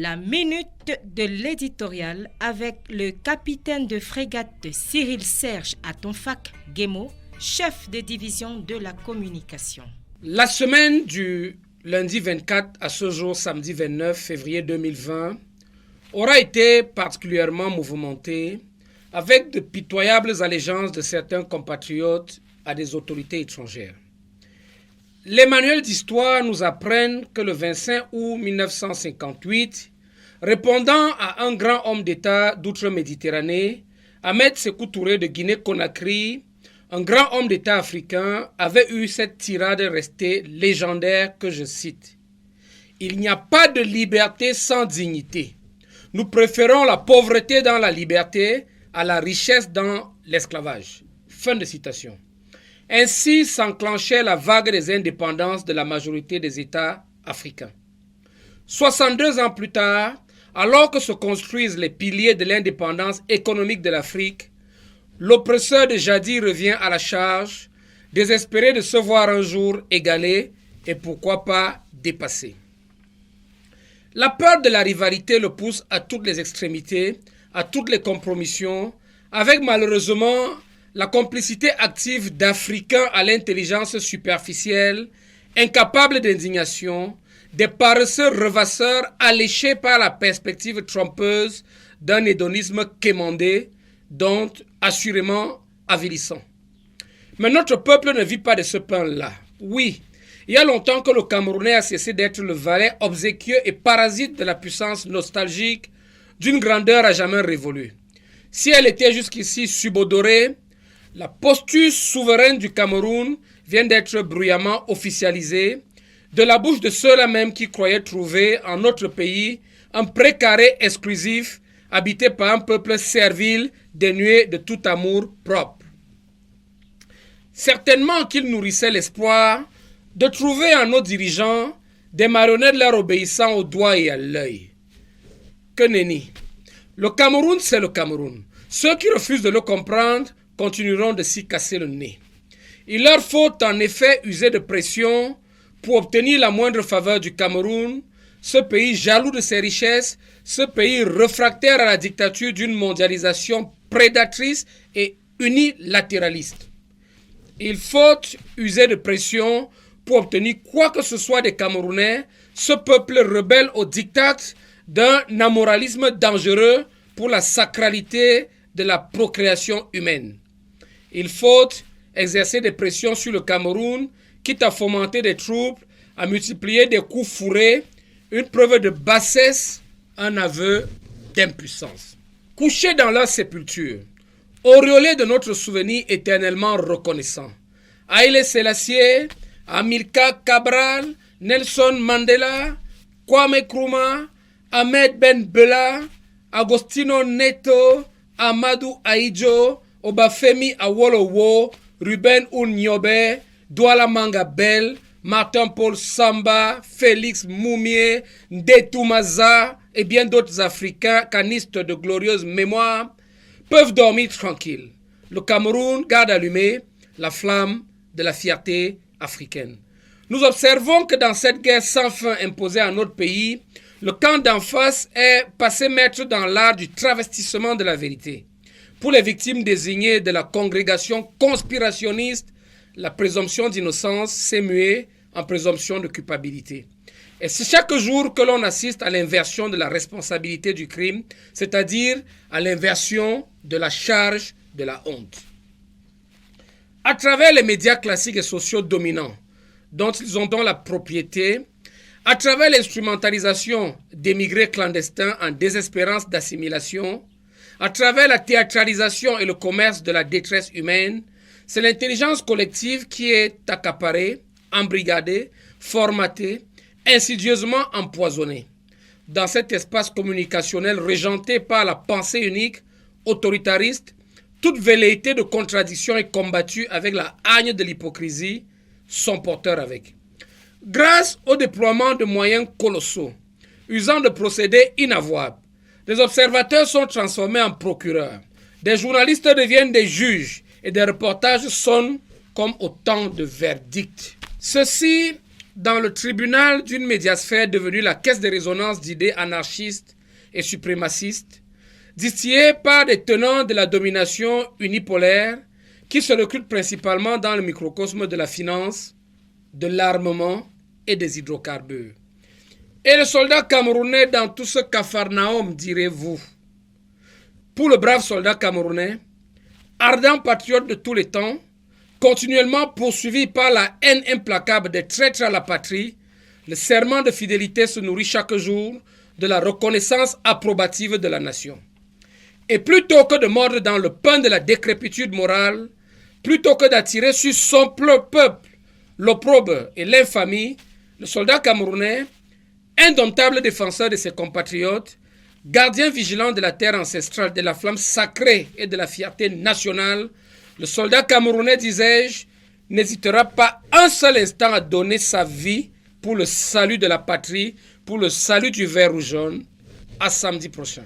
La minute de l'éditorial avec le capitaine de frégate de Cyril Serge Atonfak Guémo, chef de division de la communication. La semaine du lundi 24 à ce jour, samedi 29 février 2020, aura été particulièrement mouvementée avec de pitoyables allégeances de certains compatriotes à des autorités étrangères. Les manuels d'histoire nous apprennent que le 25 août 1958, répondant à un grand homme d'État d'outre-Méditerranée, Ahmed Sékou Touré de Guinée-Conakry, un grand homme d'État africain, avait eu cette tirade restée légendaire que je cite. « Il n'y a pas de liberté sans dignité. Nous préférons la pauvreté dans la liberté à la richesse dans l'esclavage. » Fin de citation. Ainsi s'enclenchait la vague des indépendances de la majorité des États africains. 62 ans plus tard, alors que se construisent les piliers de l'indépendance économique de l'Afrique, l'oppresseur de jadis revient à la charge, désespéré de se voir un jour égalé et pourquoi pas dépassé. La peur de la rivalité le pousse à toutes les extrémités, à toutes les compromissions, avec malheureusement la complicité active d'Africains à l'intelligence superficielle, incapables d'indignation, des paresseux rêvasseurs alléchés par la perspective trompeuse d'un hédonisme quémandé, dont assurément avilissant. Mais notre peuple ne vit pas de ce pain-là. Oui, il y a longtemps que le Camerounais a cessé d'être le valet obséquieux et parasite de la puissance nostalgique d'une grandeur à jamais révolue. Si elle était jusqu'ici subodorée, la posture souveraine du Cameroun vient d'être bruyamment officialisée de la bouche de ceux-là même qui croyaient trouver en notre pays un précaré exclusif habité par un peuple servile dénué de tout amour propre. Certainement qu'ils nourrissaient l'espoir de trouver en nos dirigeants des marionnettes leur obéissant au doigt et à l'œil. Que nenni. Le Cameroun, c'est le Cameroun. Ceux qui refusent de le comprendre continueront de s'y casser le nez. Il leur faut en effet user de pression pour obtenir la moindre faveur du Cameroun, ce pays jaloux de ses richesses, ce pays réfractaire à la dictature d'une mondialisation prédatrice et unilatéraliste. Il faut user de pression pour obtenir quoi que ce soit des Camerounais, ce peuple rebelle au diktat d'un amoralisme dangereux pour la sacralité de la procréation humaine. Il faut exercer des pressions sur le Cameroun, quitte à fomenter des troubles, à multiplier des coups fourrés, une preuve de bassesse, un aveu d'impuissance. Couchés dans leur sépulture, auréolés de notre souvenir éternellement reconnaissant, Haïlé Sélassié, Amilcar Cabral, Nelson Mandela, Kwame Nkrumah, Ahmed Ben Bella, Agostinho Neto, Amadou Ahidjo, Obafemi Awolowo, Ruben Ouniobe, Douala Mangabel, Martin-Paul Samba, Félix Moumié, Ndetou Maza et bien d'autres Africains canistes de glorieuse mémoire peuvent dormir tranquilles. Le Cameroun garde allumée la flamme de la fierté africaine. Nous observons que dans cette guerre sans fin imposée à notre pays, le camp d'en face est passé maître dans l'art du travestissement de la vérité. Pour les victimes désignées de la congrégation conspirationniste, la présomption d'innocence s'est muée en présomption de culpabilité. Et c'est chaque jour que l'on assiste à l'inversion de la responsabilité du crime, c'est-à-dire à l'inversion de la charge de la honte. À travers les médias classiques et sociaux dominants, dont ils ont donc la propriété, à travers l'instrumentalisation d'émigrés clandestins en désespérance d'assimilation, à travers la théâtralisation et le commerce de la détresse humaine, c'est l'intelligence collective qui est accaparée, embrigadée, formatée, insidieusement empoisonnée. Dans cet espace communicationnel régenté par la pensée unique, autoritariste, toute velléité de contradiction est combattue avec la hargne de l'hypocrisie, son porteur avec. Grâce au déploiement de moyens colossaux, usant de procédés inavouables, des observateurs sont transformés en procureurs, des journalistes deviennent des juges et des reportages sonnent comme autant de verdicts. Ceci dans le tribunal d'une médiasphère devenue la caisse de résonance d'idées anarchistes et suprémacistes, distillées par des tenants de la domination unipolaire qui se recrutent principalement dans le microcosme de la finance, de l'armement et des hydrocarbures. Et le soldat camerounais dans tout ce capharnaüm, direz-vous. Pour le brave soldat camerounais, ardent patriote de tous les temps, continuellement poursuivi par la haine implacable des traîtres à la patrie, le serment de fidélité se nourrit chaque jour de la reconnaissance approbative de la nation. Et plutôt que de mordre dans le pain de la décrépitude morale, plutôt que d'attirer sur son peuple l'opprobre et l'infamie, le soldat camerounais, indomptable défenseur de ses compatriotes, gardien vigilant de la terre ancestrale, de la flamme sacrée et de la fierté nationale, le soldat camerounais, disais-je, n'hésitera pas un seul instant à donner sa vie pour le salut de la patrie, pour le salut du vert ou jaune. À samedi prochain.